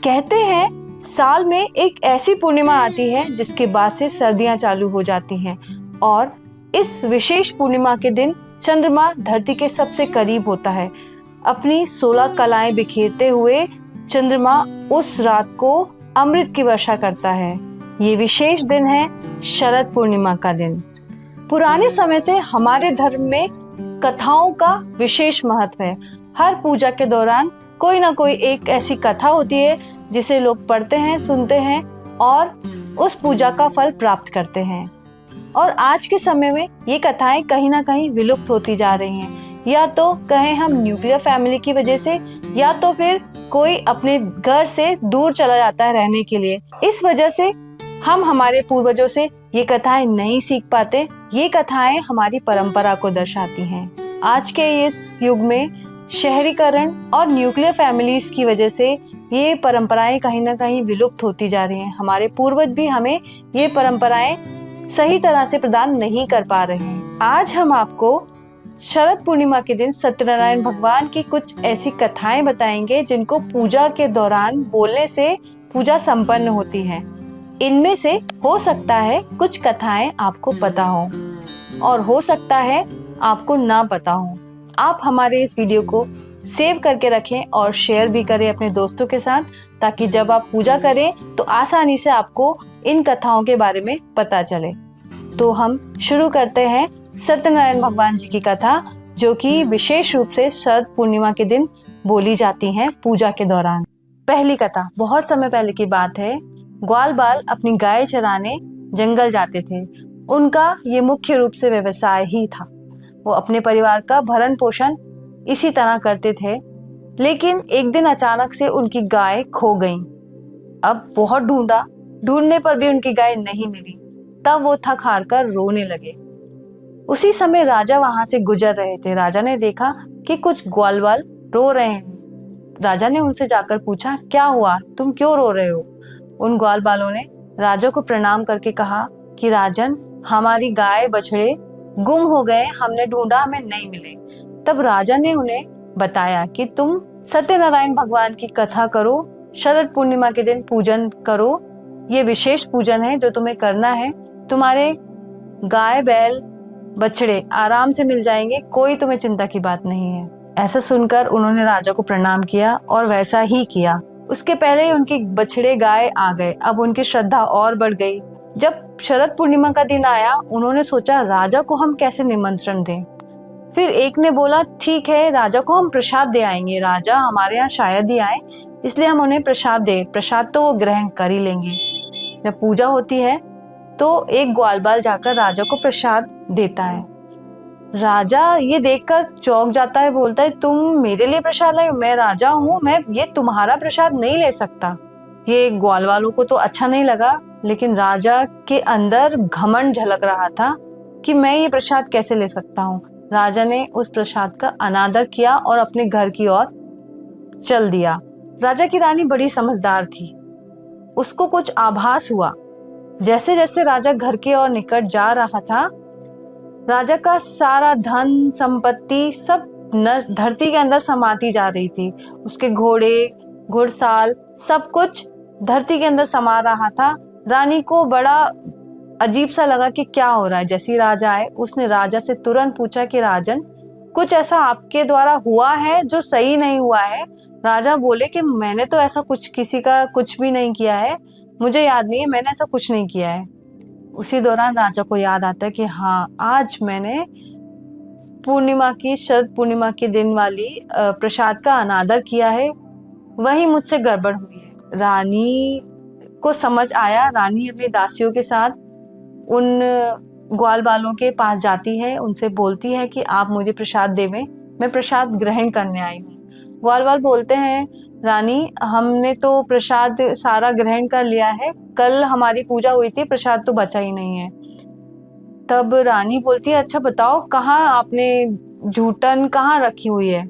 कहते हैं साल में एक ऐसी पूर्णिमा आती है जिसके बाद से सर्दियां चालू हो जाती हैं और इस विशेष पूर्णिमा के दिन चंद्रमा धरती के सबसे करीब होता है। अपनी 16 कलाएं बिखेरते हुए चंद्रमा उस रात को अमृत की वर्षा करता है। ये विशेष दिन है शरद पूर्णिमा का दिन। पुराने समय से हमारे धर्म में कथाओं का विशेष महत्व है। हर पूजा के दौरान कोई ना कोई एक ऐसी कथा होती है जिसे लोग पढ़ते हैं, सुनते हैं और उस पूजा का फल प्राप्त करते हैं। और आज के समय में ये कथाएं कहीं ना कहीं विलुप्त होती जा रही हैं, या तो कहें हम न्यूक्लियर फैमिली की वजह से, या तो फिर कोई अपने घर से दूर चला जाता है रहने के लिए। इस वजह से हम हमारे पूर्वजों से ये कथाएं नहीं सीख पाते। ये कथाएं हमारी परंपरा को दर्शाती हैं। आज के इस युग में शहरीकरण और न्यूक्लियर फैमिलीज की वजह से ये परंपराएं कहीं ना कहीं विलुप्त होती जा रही हैं। हमारे पूर्वज भी हमें ये परंपराएं सही तरह से प्रदान नहीं कर पा रहे हैं। आज हम आपको शरद पूर्णिमा के दिन सत्यनारायण भगवान की कुछ ऐसी कथाएं बताएंगे जिनको पूजा के दौरान बोलने से पूजा संपन्न होती है। इनमें से हो सकता है कुछ कथाएं आपको पता हो और हो सकता है आपको ना पता हो। आप हमारे इस वीडियो को सेव करके रखें और शेयर भी करें अपने दोस्तों के साथ, ताकि जब आप पूजा करें तो आसानी से आपको इन कथाओं के बारे में पता चले। तो हम शुरू करते हैं सत्यनारायण भगवान जी की कथा, जो कि विशेष रूप से शरद पूर्णिमा के दिन बोली जाती हैं पूजा के दौरान। पहली कथा बहुत समय पहले की बात है। ग्वाल बाल अपनी गाय चराने जंगल जाते थे। उनका ये मुख्य रूप से व्यवसाय ही था। वो अपने परिवार का भरण पोषण इसी तरह करते थे। लेकिन एक दिन अचानक से उनकी गाय खो गई। अब बहुत ढूंढने पर भी उनकी गाय नहीं मिली। तब वो थक हार कर रोने लगे। उसी समय राजा वहां से गुजर रहे थे। राजा ने देखा कि कुछ ग्वालवाल रो रहे हैं। राजा ने उनसे जाकर पूछा, क्या हुआ, तुम क्यों रो रहे हो? उन ग्वाल बालों ने राजा को प्रणाम करके कहा कि राजन, हमारी गाय बछड़े गुम हो गए, हमने ढूंढा, हमें नहीं मिले। तब राजा ने उन्हें बताया कि तुम सत्यनारायण भगवान की कथा करो, शरद पूर्णिमा के दिन पूजन करो। ये विशेष पूजन है जो तुम्हें करना है। तुम्हारे गाय बैल बछड़े आराम से मिल जाएंगे, कोई तुम्हें चिंता की बात नहीं है। ऐसा सुनकर उन्होंने राजा को प्रणाम किया और वैसा ही किया। उसके पहले ही उनके बछड़े गाय आ गए। अब उनकी श्रद्धा और बढ़ गई। जब शरद पूर्णिमा का दिन आया, उन्होंने सोचा राजा को हम कैसे निमंत्रण दें। फिर एक ने बोला, ठीक है, राजा को हम प्रसाद दे आएंगे। राजा हमारे यहाँ शायद ही आए, इसलिए हम उन्हें प्रसाद दे। प्रसाद तो वो ग्रहण कर ही लेंगे। जब पूजा होती है तो एक ग्वालबाल जाकर राजा को प्रसाद देता है। राजा ये देखकर चौंक जाता है, बोलता है, तुम मेरे लिए प्रसाद लाए? मैं राजा हूँ, मैं ये तुम्हारा प्रसाद नहीं ले सकता। ये ग्वाल वालों को तो अच्छा नहीं लगा, लेकिन राजा के अंदर घमंड झलक रहा था कि मैं ये प्रसाद कैसे ले सकता हूँ। राजा ने उस प्रसाद का अनादर किया और अपने घर की ओर चल दिया। राजा की रानी बड़ी समझदार थी। उसको कुछ आभास हुआ। जैसे जैसे राजा घर की ओर निकट जा रहा था, राजा का सारा धन संपत्ति सब धरती के अंदर समाती जा रही थी। उसके घोड़े, घुड़साल, सब कुछ धरती के अंदर समा रहा था। रानी को बड़ा अजीब सा लगा कि क्या हो रहा है। जैसे ही राजा आए, उसने राजा से तुरंत पूछा कि राजन, कुछ ऐसा आपके द्वारा हुआ है जो सही नहीं हुआ है? राजा बोले कि मैंने तो ऐसा कुछ किसी का कुछ भी नहीं किया है, मुझे याद नहीं है, मैंने ऐसा कुछ नहीं किया है। उसी दौरान राजा को याद आता है कि हाँ, आज मैंने पूर्णिमा की, शरद पूर्णिमा के दिन वाली प्रसाद का अनादर किया है, वही मुझसे गड़बड़ हुई है। रानी को समझ आया। रानी अपनी दासियों के साथ उन ग्वाल बालों के पास जाती है, उनसे बोलती है कि आप मुझे प्रसाद देवें, मैं प्रसाद ग्रहण करने आई हूँ। ग्वाल बाल बोलते हैं, रानी, हमने तो प्रसाद सारा ग्रहण कर लिया है, कल हमारी पूजा हुई थी, प्रसाद तो बचा ही नहीं है। तब रानी बोलती है, अच्छा बताओ, कहाँ आपने जूठन कहाँ रखी हुई है?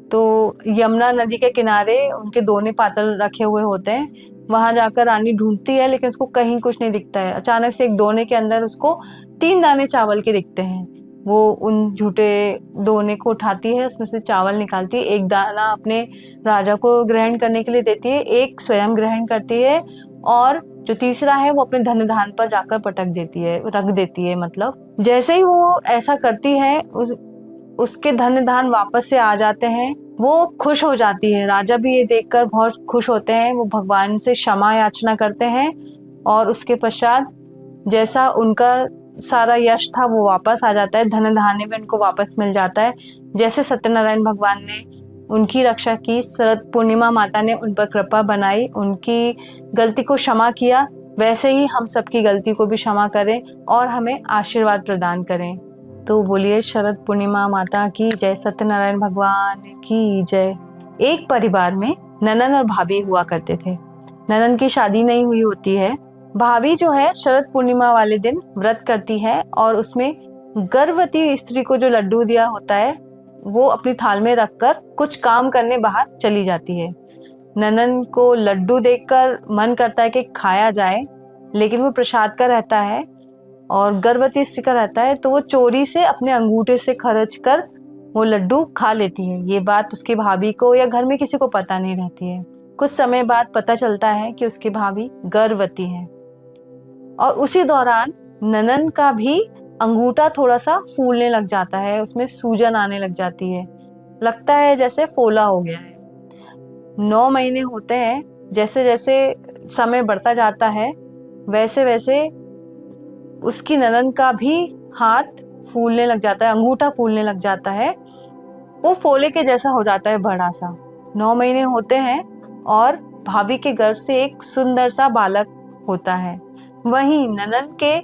तो यमुना नदी के किनारे उनके दोने पातल रखे हुए होते हैं। वहां जाकर रानी ढूंढती है, लेकिन उसको कहीं कुछ नहीं दिखता है। अचानक से एक दोने के अंदर उसको 3 दाने चावल के दिखते हैं। वो उन झूठे दोने को उठाती है, उसमें से चावल निकालती है, एक दाना अपने राजा को ग्रहण करने के लिए देती है, एक स्वयं ग्रहण करती है, और जो तीसरा है वो अपने धन धान पर जाकर पटक देती है, रख देती है। मतलब जैसे ही वो ऐसा करती है उसके धन धान वापस से आ जाते हैं। वो खुश हो जाती है, राजा भी ये देखकर बहुत खुश होते हैं। वो भगवान से क्षमा याचना करते हैं और उसके पश्चात जैसा उनका सारा यश था वो वापस आ जाता है, धन धान्य भी उनको वापस मिल जाता है। जैसे सत्यनारायण भगवान ने उनकी रक्षा की, शरद पूर्णिमा माता ने उन पर कृपा बनाई, उनकी गलती को क्षमा किया, वैसे ही हम सबकी गलती को भी क्षमा करें और हमें आशीर्वाद प्रदान करें। तो बोलिए शरद पूर्णिमा माता की जय, सत्यनारायण भगवान की जय। एक परिवार में ननन और भाभी हुआ करते थे। ननन की शादी नहीं हुई होती है। भाभी जो है शरद पूर्णिमा वाले दिन व्रत करती है और उसमें गर्भवती स्त्री को जो लड्डू दिया होता है वो अपनी थाल में रखकर कुछ काम करने बाहर चली जाती है। ननन को लड्डू देखकर मन करता है कि खाया जाए, लेकिन वो प्रसाद का रहता है और गर्भवती स्त्री का रहता है, तो वो चोरी से अपने अंगूठे से खर्च कर वो लड्डू खा लेती है। ये बात उसकी भाभी को या घर में किसी को पता नहीं रहती है। कुछ समय बाद पता चलता है कि उसकी भाभी गर्भवती है और उसी दौरान ननन का भी अंगूठा थोड़ा सा फूलने लग जाता है, उसमें सूजन आने लग जाती है, लगता है जैसे फोला हो गया है। 9 महीने होते हैं। जैसे जैसे समय बढ़ता जाता है वैसे वैसे उसकी ननन का भी हाथ फूलने लग जाता है, अंगूठा फूलने लग जाता है, वो फोले के जैसा हो जाता है, बड़ा सा। 9 महीने होते हैं और भाभी के गर्भ से एक सुंदर सा बालक होता है। वहीं ननन के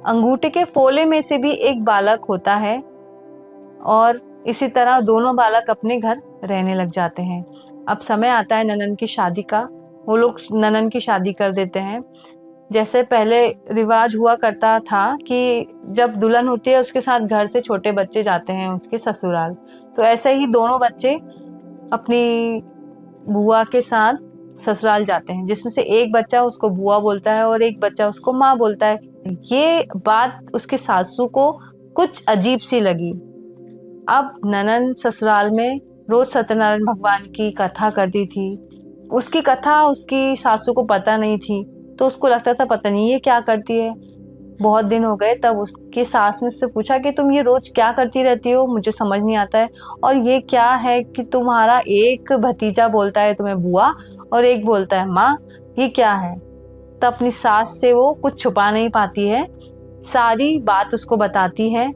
अंगूठे के फोले में से भी एक बालक होता है और इसी तरह दोनों बालक अपने घर रहने लग जाते हैं। अब समय आता है ननन की शादी का। वो लोग ननन की शादी कर देते हैं। जैसे पहले रिवाज हुआ करता था कि जब दुल्हन होती है उसके साथ घर से छोटे बच्चे जाते हैं उसके ससुराल, तो ऐसे ही दोनों बच्चे अपनी बुआ के साथ ससुराल जाते हैं, जिसमें से एक बच्चा उसको बुआ बोलता है और एक बच्चा उसको माँ बोलता है। ये बात उसकी सासू को कुछ अजीब सी लगी। अब ननन ससुराल में रोज सत्यनारायण भगवान की कथा करती थी। उसकी कथा उसकी सासू को पता नहीं थी, तो उसको लगता था पता नहीं ये क्या करती है। बहुत दिन हो गए, तब उसकी सास ने उससे पूछा कि तुम ये रोज क्या करती रहती हो, मुझे समझ नहीं आता है, और ये क्या है कि तुम्हारा एक भतीजा बोलता है तुम्हें बुआ और एक बोलता है माँ, ये क्या है। तब अपनी सास से वो कुछ छुपा नहीं पाती है, सारी बात उसको बताती है।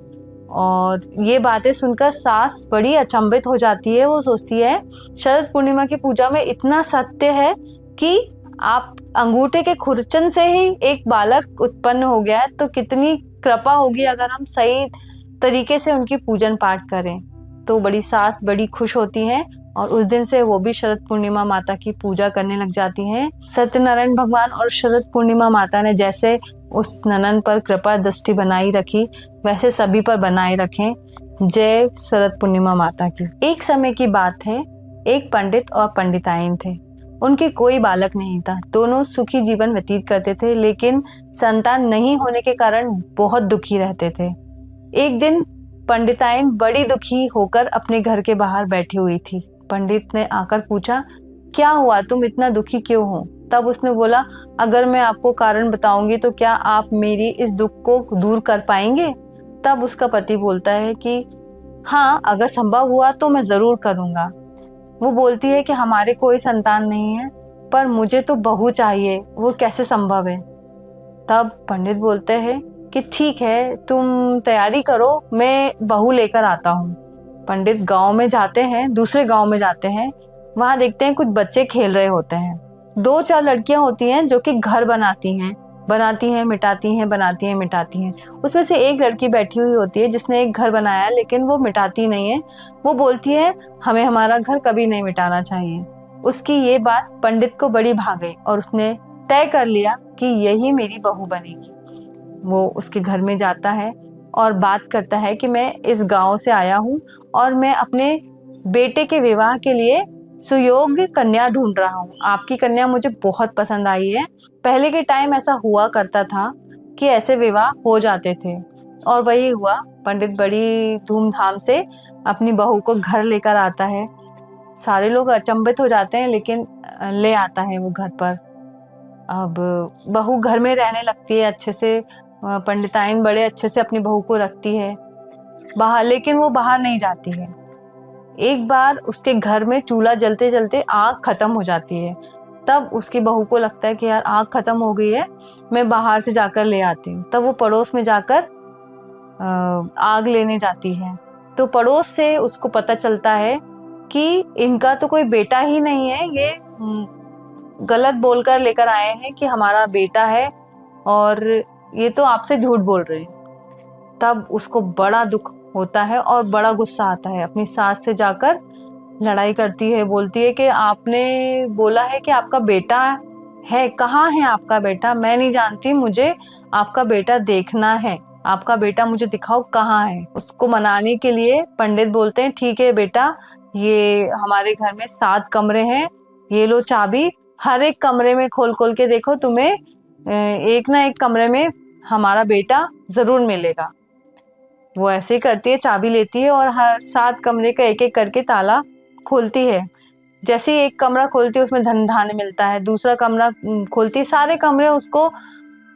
और ये बातें सुनकर सास बड़ी अचंभित हो जाती है। वो सोचती है शरद पूर्णिमा की पूजा में इतना सत्य है कि आप अंगूठे के खुरचन से ही एक बालक उत्पन्न हो गया है, तो कितनी कृपा होगी अगर हम सही तरीके से उनकी पूजन पाठ करें। तो बड़ी सास बड़ी खुश होती हैं और उस दिन से वो भी शरद पूर्णिमा माता की पूजा करने लग जाती हैं। सत्यनारायण भगवान और शरद पूर्णिमा माता ने जैसे उस ननन पर कृपा दृष्टि बनाई रखी, वैसे सभी पर बनाए रखें। जय शरद पूर्णिमा माता की। एक समय की बात है, एक पंडित और पंडिताइन थे। उनके कोई बालक नहीं था। दोनों सुखी जीवन व्यतीत करते थे, लेकिन संतान नहीं होने के कारण बहुत दुखी रहते थे। एक दिन पंडिताइन बड़ी दुखी होकर अपने घर के बाहर बैठी हुई थी। पंडित ने आकर पूछा, क्या हुआ, तुम इतना दुखी क्यों हो? तब उसने बोला, अगर मैं आपको कारण बताऊंगी तो क्या आप मेरी इस दुख को दूर कर पाएंगे? तब उसका पति बोलता है कि हाँ, अगर संभव हुआ तो मैं जरूर करूंगा। वो बोलती है कि हमारे कोई संतान नहीं है, पर मुझे तो बहू चाहिए, वो कैसे संभव है? तब पंडित बोलते हैं कि ठीक है, तुम तैयारी करो, मैं बहू लेकर आता हूँ। पंडित गांव में जाते हैं, दूसरे गांव में जाते हैं। वहां देखते हैं कुछ बच्चे खेल रहे होते हैं। 2-4 लड़कियां होती हैं जो कि घर बनाती हैं, मिटाती हैं, बनाती हैं, मिटाती हैं। उसमें से एक लड़की बैठी हुई होती है जिसने एक घर बनाया, लेकिन वो मिटाती नहीं है। वो बोलती है हमें हमारा घर कभी नहीं मिटाना चाहिए। उसकी ये बात पंडित को बड़ी भा गई और उसने तय कर लिया कि यही मेरी बहू बनेगी। वो उसके घर में जाता है और बात करता है कि मैं इस गांव से आया हूँ और मैं अपने बेटे के विवाह के लिए सुयोग्य कन्या ढूंढ रहा हूँ। आपकी कन्या मुझे बहुत पसंद आई है। पहले के टाइम ऐसा हुआ करता था कि ऐसे विवाह हो जाते थे और वही हुआ, पंडित बड़ी धूमधाम से अपनी बहू को घर लेकर आता है। सारे लोग अचंभित हो जाते हैं, लेकिन ले आता है वो घर पर। अब बहू घर में रहने लगती है अच्छे से, पंडिताइन बड़े अच्छे से अपनी बहू को रखती है बाहर, लेकिन वो बाहर नहीं जाती है। एक बार उसके घर में चूल्हा जलते जलते आग खत्म हो जाती है। तब उसकी बहू को लगता है कि यार आग खत्म हो गई है, मैं बाहर से जाकर ले आती हूँ। तब वो पड़ोस में जाकर आग लेने जाती है। तो पड़ोस से उसको पता चलता है कि इनका तो कोई बेटा ही नहीं है, ये गलत बोलकर लेकर आए हैं कि हमारा बेटा है, और ये तो आपसे झूठ बोल रहे हैं। तब उसको बड़ा दुख होता है और बड़ा गुस्सा आता है। अपनी सास से जाकर लड़ाई करती है, बोलती है कि आपने बोला है कि आपका बेटा है, कहाँ है आपका बेटा? मैं नहीं जानती, मुझे आपका बेटा देखना है, आपका बेटा मुझे दिखाओ कहाँ है। उसको मनाने के लिए पंडित बोलते हैं ठीक है बेटा, ये हमारे घर में 7 कमरे हैं, ये लो चाबी, हर एक कमरे में खोल खोल के देखो, तुम्हें एक ना एक कमरे में हमारा बेटा जरूर मिलेगा। वो ऐसे ही करती है, चाबी लेती है और हर 7 कमरे का एक एक करके ताला खोलती है। जैसे ही एक कमरा खोलती है उसमें धन धान्य मिलता है, दूसरा कमरा खोलती है, सारे कमरे उसको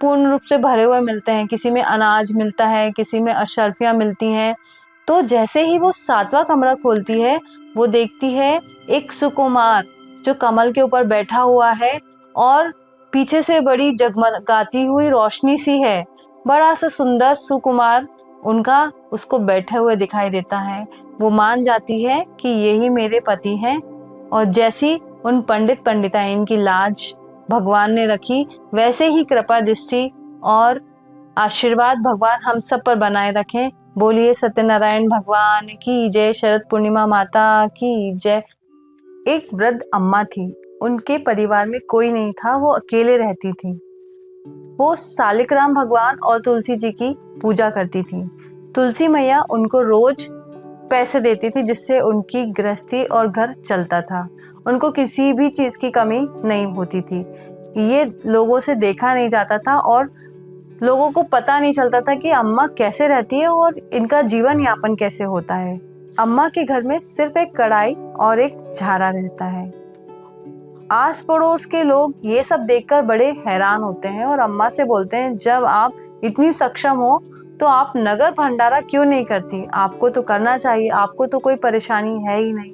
पूर्ण रूप से भरे हुए मिलते हैं। किसी में अनाज मिलता है, किसी में अशर्फियाँ मिलती हैं। तो जैसे ही वो 7वां कमरा खोलती है, वो देखती है एक सुकुमार जो कमल के ऊपर बैठा हुआ है, और पीछे से बड़ी जगमगाती हुई रोशनी सी है। बड़ा सा सुंदर सुकुमार उनका उसको बैठे हुए दिखाई देता है। वो मान जाती है कि यही मेरे पति हैं, और जैसी उन पंडित पंडिताइन की लाज भगवान ने रखी, वैसे ही कृपा दृष्टि और आशीर्वाद भगवान हम सब पर बनाए रखें। बोलिए सत्यनारायण भगवान की जय, शरद पूर्णिमा माता की जय। एक वृद्ध अम्मा थी, उनके परिवार में कोई नहीं था, वो अकेले रहती थी। वो सालिग्राम भगवान और तुलसी जी की पूजा करती थी। तुलसी मैया उनको रोज पैसे देती थी, जिससे उनकी गृहस्थी और घर चलता था। उनको किसी भी चीज की कमी नहीं होती थी। ये लोगों से देखा नहीं जाता था और लोगों को पता नहीं चलता था कि अम्मा कैसे रहती है और इनका जीवन यापन कैसे होता है। अम्मा के घर में सिर्फ एक कढ़ाई और एक झारा रहता है। आस पड़ोस के लोग ये सब देखकर बड़े हैरान होते हैं और अम्मा से बोलते हैं, जब आप इतनी सक्षम हो तो आप नगर भंडारा क्यों नहीं करती? आपको तो करना चाहिए, आपको तो कोई परेशानी है ही नहीं।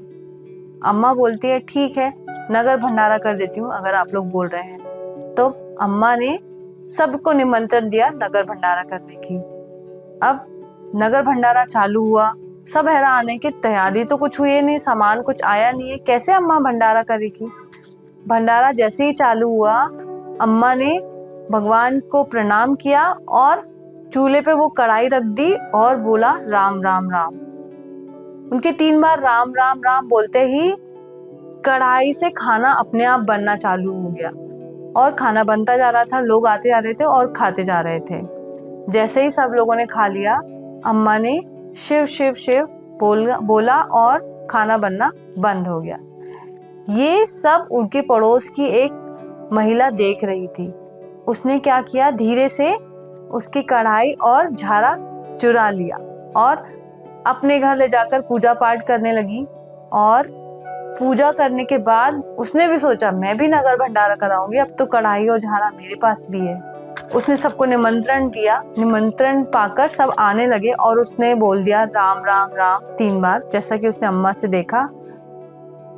अम्मा बोलती है ठीक है, नगर भंडारा कर देती हूँ अगर आप लोग बोल रहे हैं। तो अम्मा ने सबको निमंत्रण दिया नगर भंडारा करने की। अब नगर भंडारा चालू हुआ। सब हैरान है कि तैयारी तो कुछ हुई नहीं, सामान कुछ आया नहीं है, कैसे अम्मा भंडारा करेगी? भंडारा जैसे ही चालू हुआ, अम्मा ने भगवान को प्रणाम किया और चूल्हे पे वो कढ़ाई रख दी और बोला राम राम राम। उनके 3 बार राम राम राम बोलते ही कढ़ाई से खाना अपने आप बनना चालू हो गया, और खाना बनता जा रहा था। लोग आते जा रहे थे और खाते जा रहे थे। जैसे ही सब लोगों ने खा लिया, अम्मा ने शिव शिव शिव बोला और खाना बनना बंद हो गया। ये सब उनके पड़ोस की एक महिला देख रही थी। उसने क्या किया, धीरे से उसकी कढ़ाई और झारा चुरा लिया और अपने घर ले जाकर पूजा पाठ करने लगी। और पूजा करने के बाद उसने भी सोचा मैं भी नगर भंडारा कराऊंगी, अब तो कढ़ाई और झारा मेरे पास भी है। उसने सबको निमंत्रण दिया। निमंत्रण पाकर सब आने लगे और उसने बोल दिया राम राम राम 3 बार, जैसा कि उसने अम्मा से देखा।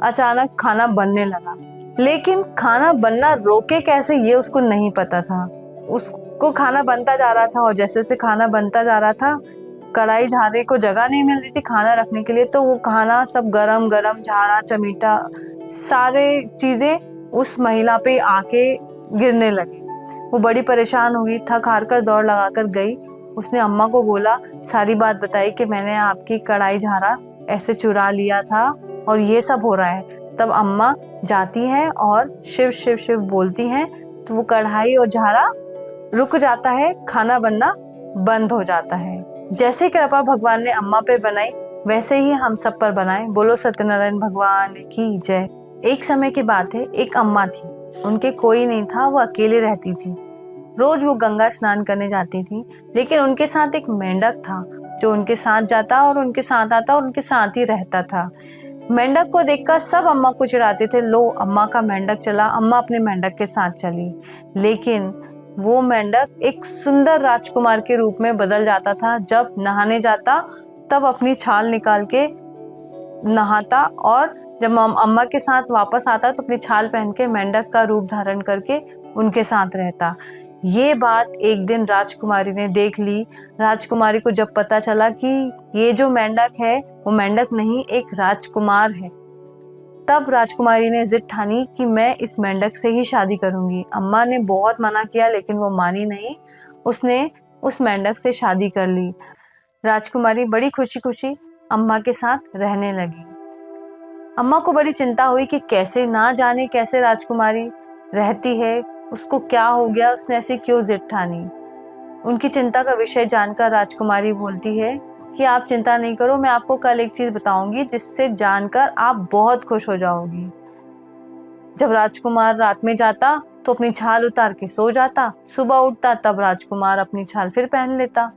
अचानक खाना बनने लगा, लेकिन खाना बनना रोके कैसे ये उसको नहीं पता था। उसको खाना बनता जा रहा था और जैसे जैसे खाना बनता जा रहा था, कढ़ाई झारे को जगह नहीं मिल रही थी खाना रखने के लिए, तो वो खाना सब गरम गरम, झारा चमीटा सारे चीजें उस महिला पे आके गिरने लगे। वो बड़ी परेशान हो गई, थक हार कर दौड़ लगाकर गई। उसने अम्मा को बोला, सारी बात बताई कि मैंने आपकी कढ़ाई झारा ऐसे चुरा लिया था और ये सब हो रहा है। तब अम्मा जाती हैं और शिव शिव शिव बोलती हैं, तो वो कढ़ाई और झारा रुक जाता है, खाना बनना बंद हो जाता है। जैसे कृपा भगवान ने अम्मा पे बनाई, वैसे ही हम सब पर बनाए। बोलो सत्यनारायण भगवान की जय। एक समय की बात है, एक अम्मा थी, उनके कोई नहीं था, वो अकेले रहती थी। रोज वो गंगा स्नान करने जाती थी, लेकिन उनके साथ एक मेंढक था जो उनके साथ जाता और उनके साथ आता और उनके साथ ही रहता था। मेंढक को देखकर सब अम्मा को चिढ़ाते थे, लो अम्मा का मेंढक चला, अम्मा अपने मेंढक के साथ चली। लेकिन वो मेंढक एक सुंदर राजकुमार के रूप में बदल जाता था। जब नहाने जाता तब अपनी छाल निकाल के नहाता और जब अम्मा के साथ वापस आता तो अपनी छाल पहन के मेंढक का रूप धारण करके उनके साथ रहता। ये बात एक दिन राजकुमारी ने देख ली। राजकुमारी को जब पता चला कि ये जो मेंढक है वो मेंढक नहीं, एक राजकुमार है, तब राजकुमारी ने जिद ठानी कि मैं इस मेंढक से ही शादी करूंगी। अम्मा ने बहुत मना किया लेकिन वो मानी नहीं, उसने उस मेंढक से शादी कर ली। राजकुमारी बड़ी खुशी खुशी अम्मा के साथ रहने लगी। अम्मा को बड़ी चिंता हुई कि कैसे, ना जाने कैसे राजकुमारी रहती है, उसको क्या हो गया, उसने ऐसी क्यों जिद ठानी। उनकी चिंता का विषय जानकर राजकुमारी बोलती है कि आप चिंता नहीं करो, मैं आपको कल एक चीज बताऊंगी जिससे जानकर आप बहुत खुश हो जाओगी। जब राजकुमार रात में जाता तो अपनी छाल उतार के सो जाता, सुबह उठता तब राजकुमार अपनी छाल फिर पहन लेता।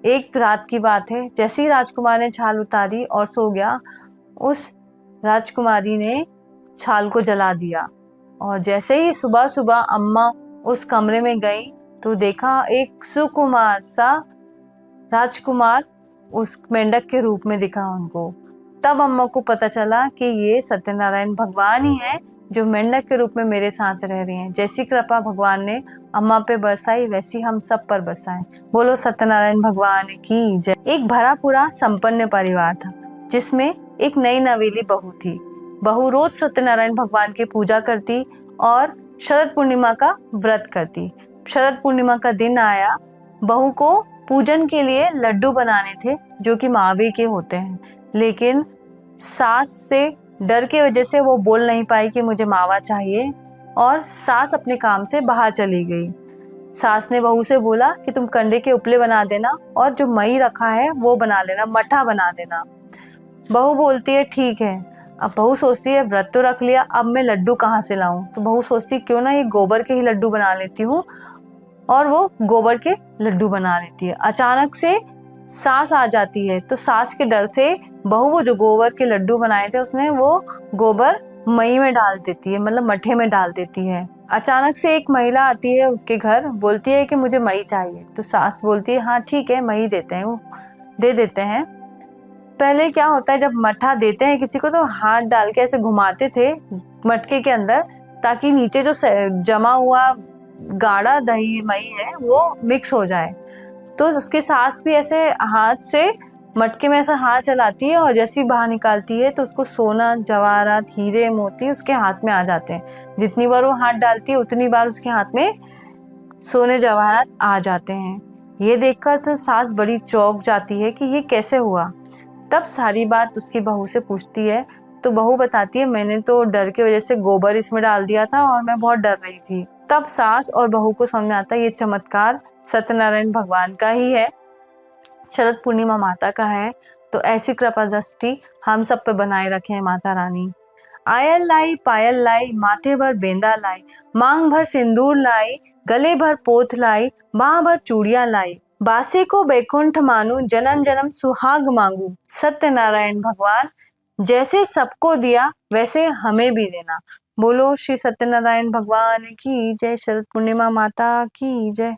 एक रात की बात है, जैसे ही राजकुमार ने छाल उतारी और सो गया, उस राजकुमारी ने छाल को जला दिया। और जैसे ही सुबह सुबह अम्मा उस कमरे में गई तो देखा एक सुकुमार सा राजकुमार उस मेंढक के रूप में दिखा उनको। तब अम्मा को पता चला कि ये सत्यनारायण भगवान ही है जो मेंढक के रूप में मेरे साथ रह रहे हैं। जैसी कृपा भगवान ने अम्मा पे बरसाई वैसी हम सब पर बरसाए। बोलो सत्यनारायण भगवान की जय। एक भरा पूरा संपन्न परिवार था जिसमें एक नई नवेली बहू थी। बहू रोज सत्यनारायण भगवान की पूजा करती और शरद पूर्णिमा का व्रत करती। शरद पूर्णिमा का दिन आया, बहू को पूजन के लिए लड्डू बनाने थे जो कि मावे के होते हैं, लेकिन सास से डर के वजह से वो बोल नहीं पाई कि मुझे मावा चाहिए और सास अपने काम से बाहर चली गई। सास ने बहू से बोला कि तुम कंडे के उपले बना देना और जो मई रखा है वो बना लेना, मठा बना देना। बहू बोलती है ठीक है। अब बहू सोचती है व्रत तो रख लिया, अब मैं लड्डू कहाँ से लाऊं। तो बहू सोचती क्यों ना ये गोबर के ही लड्डू बना लेती हूँ, और वो गोबर के लड्डू बना लेती है। अचानक से सास आ जाती है तो सास के डर से बहू वो जो गोबर के लड्डू बनाए थे उसने वो गोबर मई में डाल देती है, मतलब मठे में डाल देती है। अचानक से एक महिला आती है उसके घर, बोलती है कि मुझे मई चाहिए। तो सास बोलती है हाँ ठीक है मई देते हैं, वो दे देते हैं। पहले क्या होता है जब मठा देते हैं किसी को तो हाथ डाल के ऐसे घुमाते थे मटके के अंदर, ताकि नीचे जो जमा हुआ गाढ़ा दही मई है वो मिक्स हो जाए। तो उसकी सास भी ऐसे हाथ से मटके में ऐसा हाथ चलाती है और जैसे ही बाहर निकालती है तो उसको सोना जवाहरात हीरे मोती उसके हाथ में आ जाते हैं। जितनी बार वो हाथ डालती है उतनी बार उसके हाथ में सोने जवाहरात आ जाते हैं। ये देखकर तो सास बड़ी चौंक जाती है कि ये कैसे हुआ। तब सारी बात उसकी बहू से पूछती है तो बहू बताती है मैंने तो डर की वजह से गोबर इसमें डाल दिया था और मैं बहुत डर रही थी। तब सास और बहू को समझ में आता है ये चमत्कार सत्यनारायण भगवान का ही है, शरद पूर्णिमा माता का है। तो ऐसी कृपा दृष्टि हम सब पे बनाए रखे माता रानी। आयल लाई पायल लाई, माथे भर बेंदा लाई, मांग भर सिंदूर लाई, गले भर पोथ लाई, बाह भर चूड़िया लाई, बासे को बैकुंठ मानू, जन्म जन्म सुहाग मांगू। सत्यनारायण भगवान जैसे सबको दिया वैसे हमें भी देना। बोलो श्री सत्यनारायण भगवान की जय, शरद पूर्णिमा माता की जय।